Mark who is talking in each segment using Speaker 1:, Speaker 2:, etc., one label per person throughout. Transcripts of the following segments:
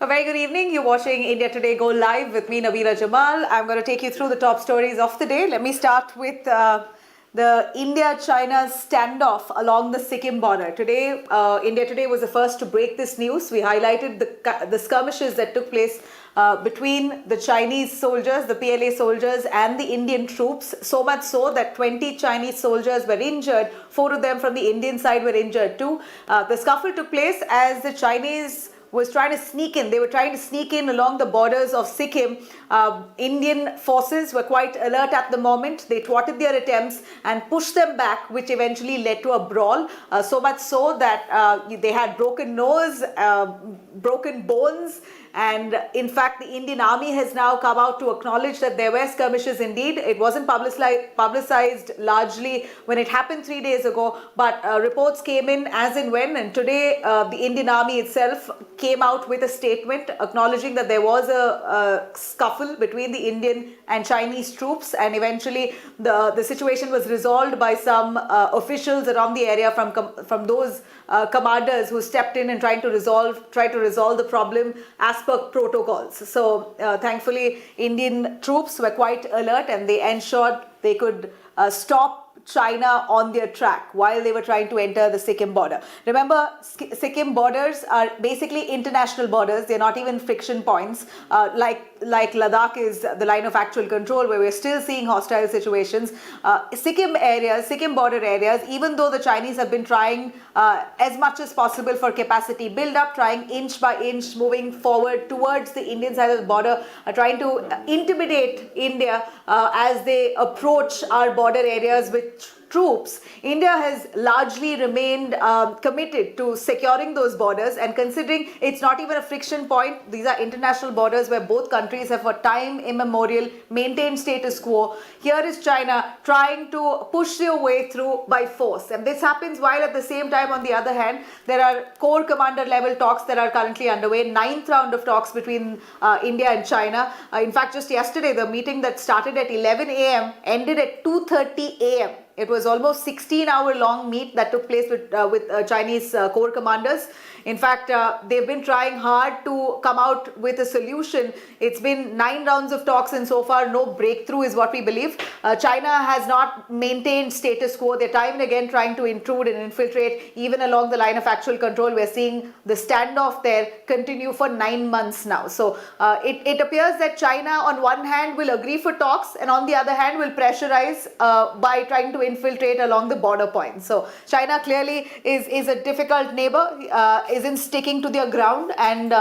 Speaker 1: A very good evening. You're watching India Today Go Live with me, Nabila Jamal. I'm going to take you through the top stories of the day. Let me start with the India-China standoff along the Sikkim border. Today, India Today was the first to break this news. We highlighted the skirmishes that took place between the Chinese soldiers, the PLA soldiers, and the Indian troops. So much so that 20 Chinese soldiers were injured. 4 of them from the Indian side were injured too. The scuffle took place as the Chinese was trying to sneak in. They were trying to sneak in along the borders of Sikkim. Indian forces were quite alert at the moment. They thwarted their attempts and pushed them back, which eventually led to a brawl. So much so that they had broken nose, broken bones. And in fact, the Indian army has now come out to acknowledge that there were skirmishes indeed. It wasn't publicized largely when it happened 3 days ago, but reports came in as and when. And today, the Indian army itself came out with a statement acknowledging that there was a scuffle between the Indian and Chinese troops. And eventually, the situation was resolved by some officials around the area from those commanders who stepped in and tried to resolve the problem as per protocols. So thankfully, Indian troops were quite alert and they ensured they could stop China on their track while they were trying to enter the Sikkim border. Remember, Sikkim borders are basically international borders. They're not even friction points. Like Ladakh is the line of actual control where we're still seeing hostile situations. Sikkim border areas, even though the Chinese have been trying as much as possible for capacity build up, trying inch by inch, moving forward towards the Indian side of the border, trying to intimidate India as they approach our border areas with troops. India has largely remained committed to securing those borders, and considering it's not even a friction point, these are international borders where both countries have for time immemorial maintained status quo. Here is China trying to push their way through by force, and this happens while at the same time, on the other hand, there are core commander level talks that are currently underway. 9th round of talks between India and China. In fact, just yesterday, the meeting that started at 11 a.m. ended at 2:30 a.m. It was almost 16-hour long meet that took place with Chinese core commanders. In fact, they've been trying hard to come out with a solution. It's been 9 rounds of talks and so far no breakthrough is what we believe. China has not maintained status quo. They're time and again trying to intrude and infiltrate even along the line of actual control. We're seeing the standoff there continue for 9 months now. So it appears that China on one hand will agree for talks and on the other hand will pressurize by trying to infiltrate along the border points. So China clearly is a difficult neighbor, isn't sticking to their ground, and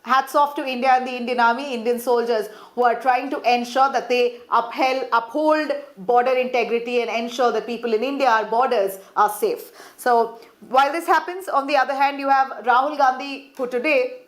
Speaker 1: hats off to India and the Indian army, Indian soldiers who are trying to ensure that they uphold border integrity and ensure that people in India, our borders, are safe. So while this happens, on the other hand, you have Rahul Gandhi, who today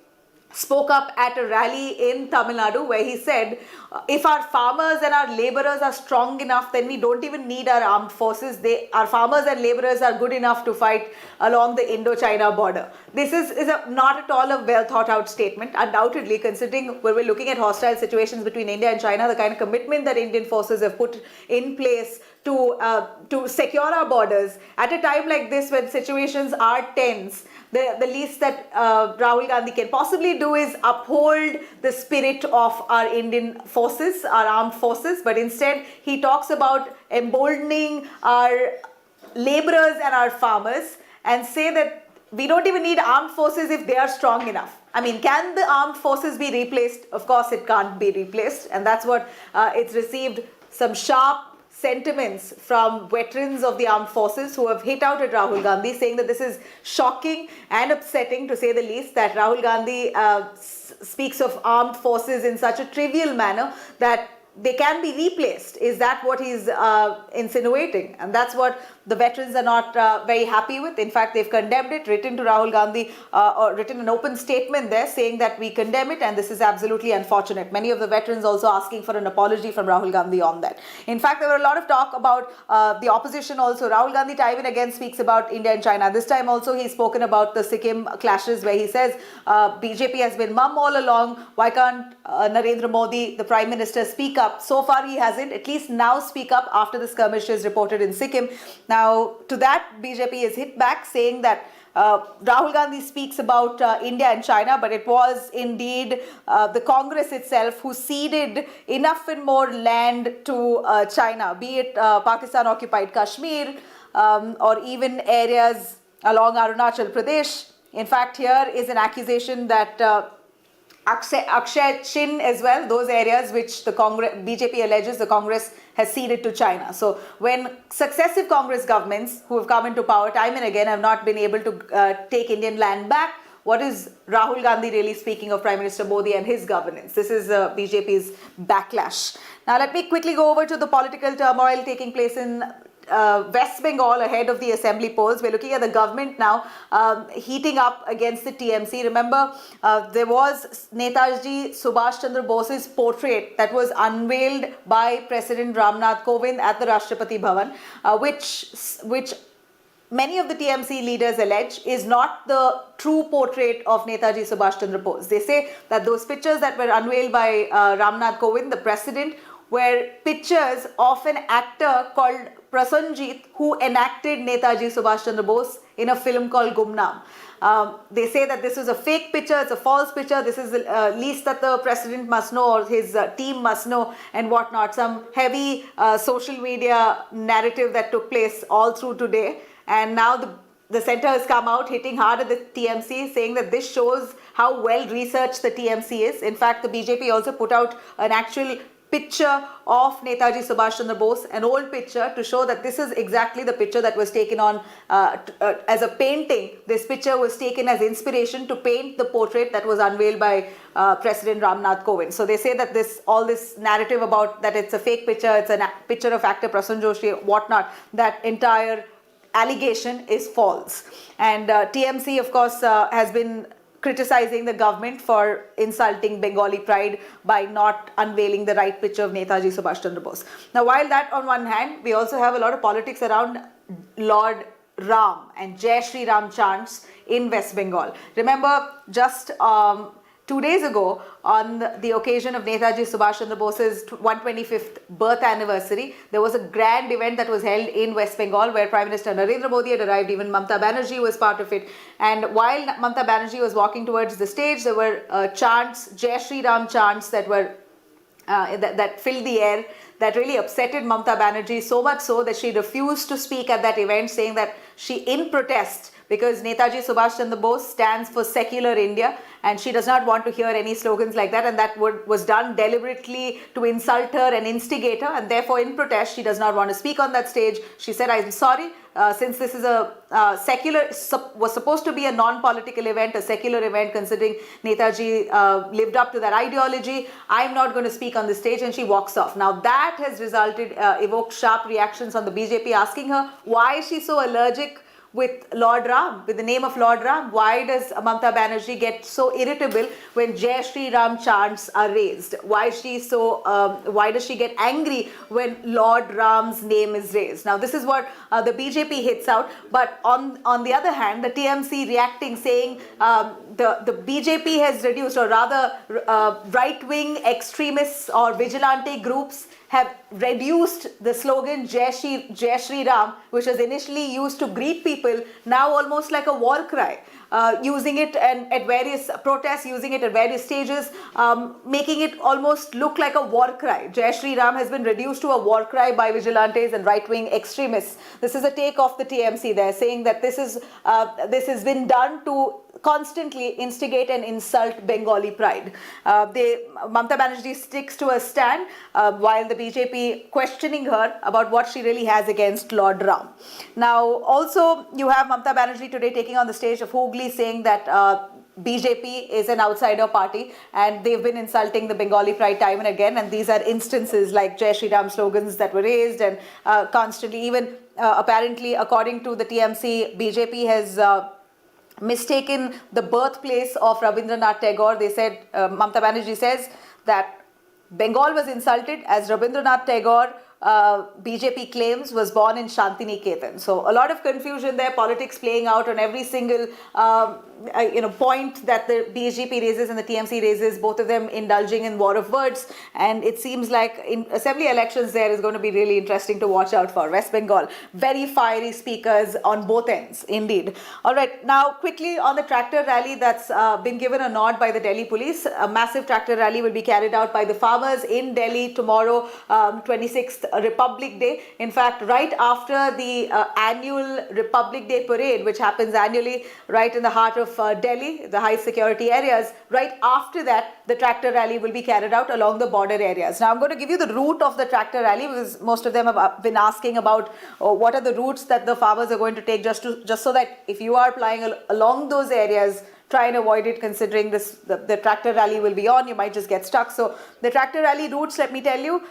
Speaker 1: spoke up at a rally in Tamil Nadu where he said, if our farmers and our laborers are strong enough, then we don't even need our armed forces. Our farmers and laborers are good enough to fight along the Indo-China border. This is not at all a well thought out statement, undoubtedly, considering when we're looking at hostile situations between India and China, the kind of commitment that Indian forces have put in place to secure our borders at a time like this when situations are tense. The least that Rahul Gandhi can possibly do is uphold the spirit of our Indian forces, our armed forces, but instead he talks about emboldening our laborers and our farmers and say that we don't even need armed forces if they are strong enough. I mean, can the armed forces be replaced? Of course, it can't be replaced, and that's what it's received some sharp sentiments from veterans of the armed forces who have hit out at Rahul Gandhi, saying that this is shocking and upsetting, to say the least, that Rahul Gandhi speaks of armed forces in such a trivial manner that they can be replaced. Is that what he's insinuating? And that's what the veterans are not very happy with. In fact, they've condemned it, written to Rahul Gandhi, or written an open statement there saying that we condemn it and this is absolutely unfortunate. Many of the veterans also asking for an apology from Rahul Gandhi on that. In fact, there were a lot of talk about the opposition also. Rahul Gandhi time and again speaks about India and China. This time also he's spoken about the Sikkim clashes where he says BJP has been mum all along. Why can't Narendra Modi, the Prime Minister, speak up? So far he hasn't. At least now speak up after the skirmishes reported in Sikkim. Now to that, BJP is hit back saying that Rahul Gandhi speaks about India and China, but it was indeed the Congress itself who ceded enough and more land to China, be it Pakistan-occupied Kashmir or even areas along Arunachal Pradesh. In fact, here is an accusation that Akshay Chin as well, those areas which the BJP alleges the Congress has ceded to China. So when successive Congress governments who have come into power time and again have not been able to take Indian land back, what is Rahul Gandhi really speaking of Prime Minister Modi and his governance? This is BJP's backlash. Now let me quickly go over to the political turmoil taking place in West Bengal ahead of the assembly polls. We're looking at the government now heating up against the TMC. Remember, there was Netaji Subhash Chandra Bose's portrait that was unveiled by President Ramnath Kovind at the Rashtrapati Bhavan, which many of the TMC leaders allege is not the true portrait of Netaji Subhash Chandra Bose. They say that those pictures that were unveiled by Ramnath Kovind, the president, were pictures of an actor called Prasenjit who enacted Netaji Subhash Chandra Bose in a film called Gumnam. They say that this is a fake picture, it's a false picture, this is the least that the president must know or his team must know and whatnot. Some heavy social media narrative that took place all through today, and now the centre has come out hitting hard at the TMC, saying that this shows how well researched the TMC is. In fact, the BJP also put out an actual picture of Netaji Subhash Chandra Bose, an old picture, to show that this is exactly the picture that was taken on as a painting. This picture was taken as inspiration to paint the portrait that was unveiled by President Ramnath Kovind. So they say that all this narrative about that it's a fake picture, it's a picture of actor Prasan Joshi, whatnot, that entire allegation is false. And TMC, of course, has been criticizing the government for insulting Bengali pride by not unveiling the right picture of Netaji Subhash Chandra Bose. Now, while that on one hand, we also have a lot of politics around Lord Ram and Jai Shri Ram chants in West Bengal. Remember, just 2 days ago, on the occasion of Netaji Subhash Chandra Bose's 125th birth anniversary, there was a grand event that was held in West Bengal where Prime Minister Narendra Modi had arrived, even Mamata Banerjee was part of it. And while Mamata Banerjee was walking towards the stage, there were chants, Jai Shri Ram chants that were that filled the air, that really upsetted Mamata Banerjee, so much so that she refused to speak at that event, saying that she, in protest, because Netaji Subhash Chandra Bose stands for secular India and she does not want to hear any slogans like that, and that was done deliberately to insult her and instigate her, and therefore in protest she does not want to speak on that stage. She said, I'm sorry, since this is a was supposed to be a non-political event, a secular event, considering Netaji lived up to that ideology, I'm not going to speak on the stage, and she walks off. Now that has evoked sharp reactions on the BJP, asking her why is she so allergic with Lord Ram, with the name of Lord Ram. Why does Mamata Banerjee get so irritable when Jai Shri Ram chants are raised? Why does she get angry when Lord Ram's name is raised? Now this is what the BJP hits out, but on the other hand, the TMC reacting, saying the BJP has reduced, or rather right-wing extremists or vigilante groups have reduced the slogan Jai Shri Ram, which was initially used to greet people, now almost like a war cry, using it at various protests, using it at various stages, making it almost look like a war cry. Jai Shri Ram has been reduced to a war cry by vigilantes and right-wing extremists. This is a take of the TMC. They're saying that this has been done to constantly instigate and insult Bengali pride. Mamata Banerjee sticks to a stand while the BJP questioning her about what she really has against Lord Ram. Now also you have Mamata Banerjee today taking on the stage of Hooghly, saying that BJP is an outsider party and they've been insulting the Bengali pride time and again, and these are instances like Jai Shri Ram slogans that were raised, and constantly, even apparently according to the TMC, BJP has mistaken the birthplace of Rabindranath Tagore. They said, Mamata Banerjee says that Bengal was insulted as Rabindranath Tagore, BJP claims, was born in Shantiniketan. So a lot of confusion there, politics playing out on every single point that the BJP raises and the TMC raises, both of them indulging in war of words. And it seems like in assembly elections there is going to be really interesting to watch out for. West Bengal, very fiery speakers on both ends, indeed. All right, now quickly on the tractor rally that's been given a nod by the Delhi police. A massive tractor rally will be carried out by the farmers in Delhi tomorrow, 26th Republic Day. In fact, right after the annual Republic Day parade, which happens annually right in the heart of Delhi, the high security areas, right after that, the tractor rally will be carried out along the border areas. Now, I'm going to give you the route of the tractor rally because most of them have been asking about what are the routes that the farmers are going to take, just so that if you are plying along those areas, try and avoid it, considering the tractor rally will be on, you might just get stuck. So the tractor rally routes, let me tell you,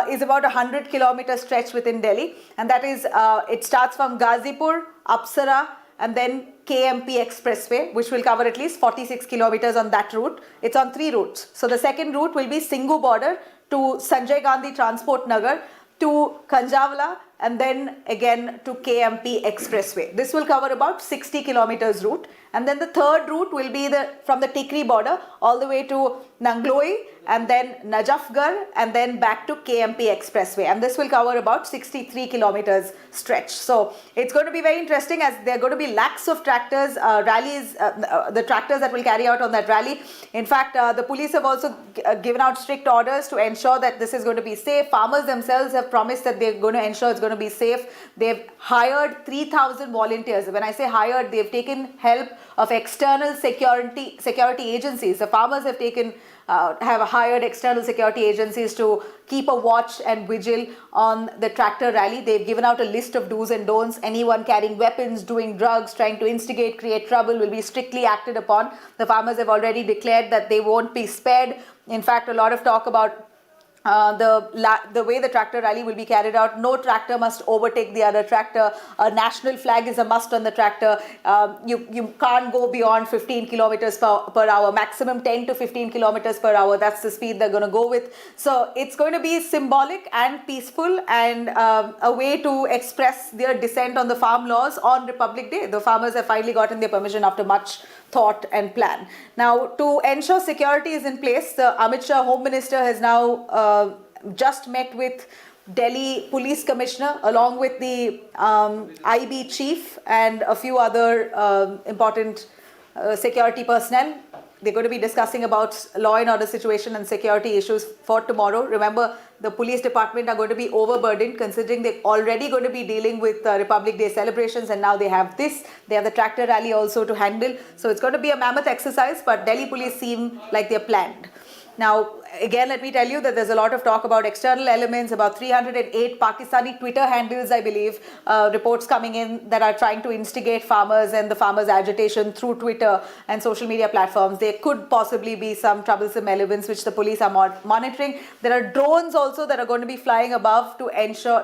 Speaker 1: is about a 100-kilometer stretch within Delhi, and that is, it starts from Ghazipur, Apsara, and then KMP Expressway, which will cover at least 46 kilometers on that route. It's on 3 routes. So the second route will be Singhu border to Sanjay Gandhi Transport Nagar to Kanjawala, and then again to KMP Expressway. This will cover about 60 kilometers route. And then the third route will be from the Tikri border all the way to Nangloi, and then Najafgarh, and then back to KMP Expressway. And this will cover about 63 kilometers stretch. So it's going to be very interesting, as there are going to be lakhs of tractors, rallies, the tractors that will carry out on that rally. In fact, the police have also given out strict orders to ensure that this is going to be safe. Farmers themselves have promised that they're going to ensure it's going to be safe. They've hired 3,000 volunteers. When I say hired, they've taken help of external security agencies. The farmers have hired external security agencies to keep a watch and vigil on the tractor rally. They've given out a list of do's and don'ts. Anyone carrying weapons, doing drugs, trying to instigate, create trouble will be strictly acted upon. The farmers have already declared that they won't be spared. In fact, a lot of talk about the way the tractor rally will be carried out. No tractor must overtake the other tractor. A national flag is a must on the tractor. You can't go beyond 15 kilometers per hour, maximum 10 to 15 kilometers per hour. That's the speed they're going to go with. So it's going to be symbolic and peaceful, and a way to express their dissent on the farm laws on Republic Day. The farmers have finally gotten their permission after much thought and plan. Now, to ensure security is in place, the Amit Shah Home Minister has now just met with Delhi Police Commissioner along with the IB Chief and a few other important security personnel. They're going to be discussing about law and order situation and security issues for tomorrow. Remember, the police department are going to be overburdened, considering they're already going to be dealing with Republic Day celebrations, and now they have this. They have the tractor rally also to handle. So it's going to be a mammoth exercise, but Delhi police seem like they're planned. Now, again, let me tell you that there's a lot of talk about external elements, about 308 Pakistani Twitter handles, I believe, reports coming in that are trying to instigate farmers and the farmers' agitation through Twitter and social media platforms. There could possibly be some troublesome elements which the police are monitoring. There are drones also that are going to be flying above to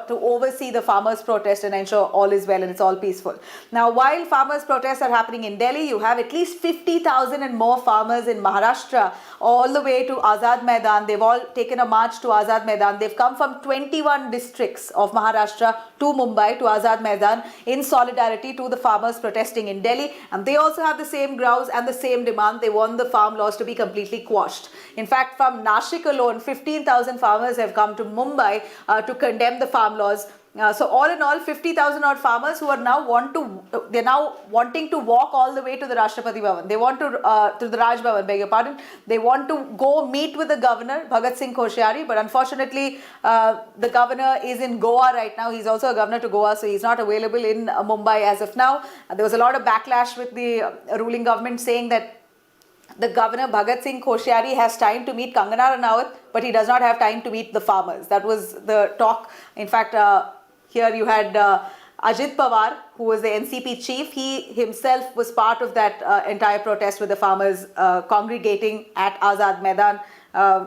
Speaker 1: oversee the farmers' protest and ensure all is well and it's all peaceful. Now, while farmers' protests are happening in Delhi, you have at least 50,000 and more farmers in Maharashtra all the way to Azad Maidan. They've all taken a march to Azad Maidan. They've come from 21 districts of Maharashtra to Mumbai, to Azad Maidan, in solidarity to the farmers protesting in Delhi. And they also have the same grouse and the same demand. They want the farm laws to be completely quashed. In fact, from Nashik alone, 15,000 farmers have come to Mumbai to condemn the farm laws. So all in all, 50,000 odd farmers who are now wanting to walk all the way to the Rashtrapati Bhavan. They want to the Raj Bhavan, beg your pardon. They want to go meet with the governor, Bhagat Singh Koshyari, but unfortunately, the governor is in Goa right now. He's also a governor to Goa, so he's not available in Mumbai as of now. There was a lot of backlash with the ruling government saying that the governor Bhagat Singh Koshyari has time to meet Kangana Ranaut, but he does not have time to meet the farmers. That was the talk. In fact, here you had Ajit Pawar, who was the NCP chief. He himself was part of that entire protest with the farmers congregating at Azad Maidan.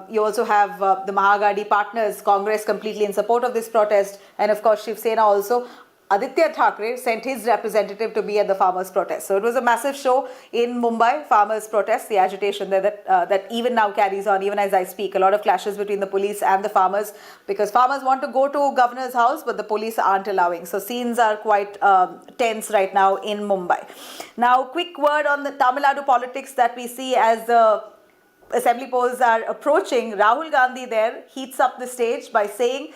Speaker 1: You also have the Mahagadi partners, Congress completely in support of this protest, and of course Shiv Sena also. Aditya Thackeray sent his representative to be at the farmers' protest. So it was a massive show in Mumbai, farmers' protest, the agitation there that even now carries on, even as I speak. A lot of clashes between the police and the farmers, because farmers want to go to governor's house, but the police aren't allowing. So scenes are quite tense right now in Mumbai. Now, quick word on the Tamil Nadu politics that we see as the assembly polls are approaching. Rahul Gandhi there heats up the stage by saying,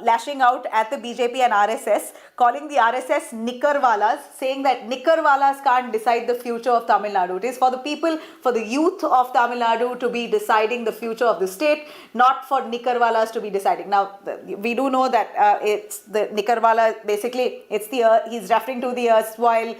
Speaker 1: lashing out at the BJP and RSS, calling the RSS Nikkarwalas, saying that Nikkarwalas can't decide the future of Tamil Nadu. It is for the people, for the youth of Tamil Nadu to be deciding the future of the state, not for Nikkarwalas to be deciding. Now, we do know that it's the Nikkarwala, basically, it's the he's referring to the erstwhile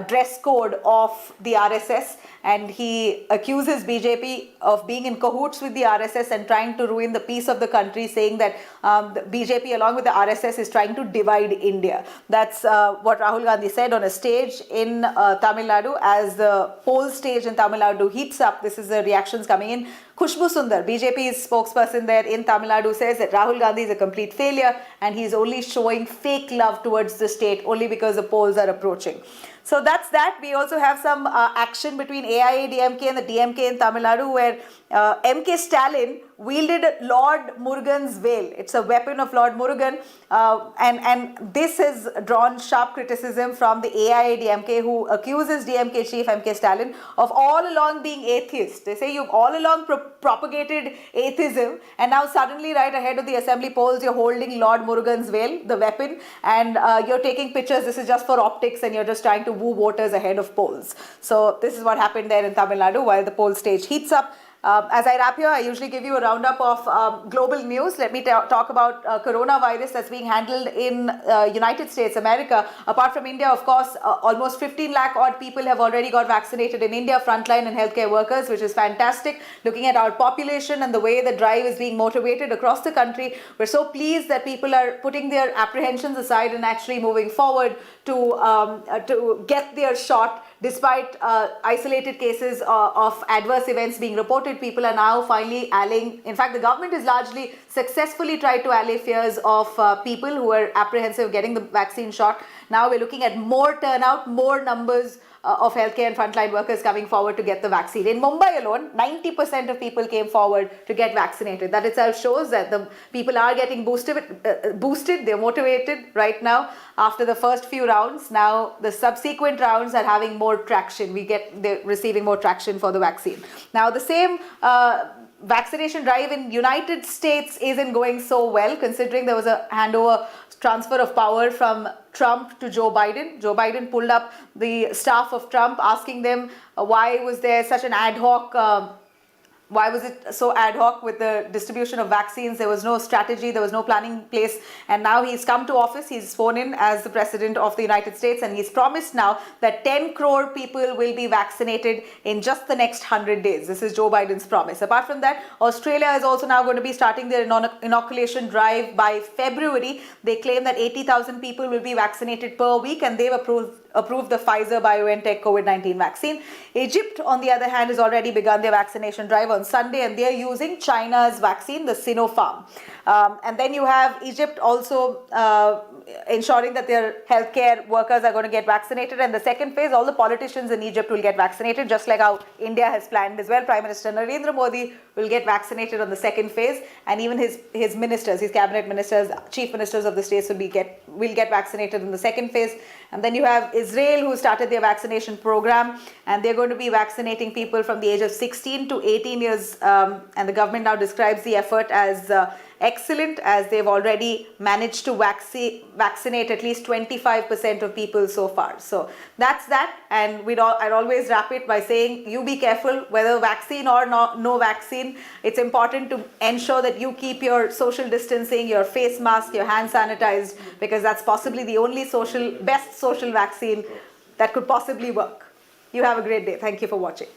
Speaker 1: dress code of the RSS, and he accuses BJP of being in cahoots with the RSS and trying to ruin the peace of the country, saying that the BJP along with the RSS is trying to divide India. That's what Rahul Gandhi said on a stage in Tamil Nadu as the poll stage in Tamil Nadu heats up. This is the reactions coming in. Khushbu Sundar, BJP's spokesperson there in Tamil Nadu, says that Rahul Gandhi is a complete failure and he's only showing fake love towards the state only because the polls are approaching. So that's that. We also have some action between AIADMK and the DMK in Tamil Nadu, where MK Stalin wielded Lord Murugan's veil. It's a weapon of Lord Murugan, and this has drawn sharp criticism from the AIADMK, who accuses DMK chief MK Stalin of all along being atheist. They say you've all along propagated atheism, and now suddenly right ahead of the assembly polls you're holding Lord Murugan's veil, the weapon, and you're taking pictures. This is just for optics and you're just trying to woo voters ahead of polls. So this is what happened there in Tamil Nadu while the poll stage heats up. As I wrap here, I usually give you a roundup of global news. Let me talk about coronavirus that's being handled in United States, America. Apart from India, of course, almost 15 lakh odd people have already got vaccinated in India, frontline and healthcare workers, which is fantastic. Looking at our population and the way the drive is being motivated across the country, we're so pleased that people are putting their apprehensions aside and actually moving forward to get their shot. Despite isolated cases of adverse events being reported, people are now finally allaying. In fact, the government has largely successfully tried to allay fears of people who are apprehensive of getting the vaccine shot. Now we're looking at more turnout, more numbers of healthcare and frontline workers coming forward to get the vaccine. In Mumbai alone, 90% of people came forward to get vaccinated. That itself shows that the people are getting boosted, they're motivated right now after the first few rounds. Now the subsequent rounds are having more traction. They're receiving more traction for the vaccine. Now the same vaccination drive in United States isn't going so well, considering there was a handover transfer of power from Trump to Joe Biden. Joe Biden pulled up the staff of Trump, asking them why was there such an ad hoc why was it so ad hoc with the distribution of vaccines? There was no strategy, there was no planning in place, and now he's come to office, he's sworn in as the President of the United States, and he's promised now that 10 crore people will be vaccinated in just the next 100 days. This is Joe Biden's promise. Apart from that, Australia is also now going to be starting their inoculation drive by February. They claim that 80,000 people will be vaccinated per week, and they've approved the Pfizer-BioNTech COVID-19 vaccine. Egypt, on the other hand, has already begun their vaccination drive on Sunday, and they're using China's vaccine, the Sinopharm. And then you have Egypt also ensuring that their healthcare workers are going to get vaccinated. And the second phase, all the politicians in Egypt will get vaccinated, just like how India has planned as well. Prime Minister Narendra Modi will get vaccinated on the second phase, and even his ministers, his cabinet ministers, chief ministers of the states will get vaccinated in the second phase. And then you have Israel, who started their vaccination program, and they're going to be vaccinating people from the age of 16 to 18 years. And the government now describes the effort as excellent, as they've already managed to vaccinate at least 25% of people so far. So that's that. And I'd always wrap it by saying, you be careful, whether vaccine or no vaccine. It's important to ensure that you keep your social distancing, your face mask, your hand sanitized, because that's possibly the only best social vaccine that could possibly work. You have a great day. Thank you for watching.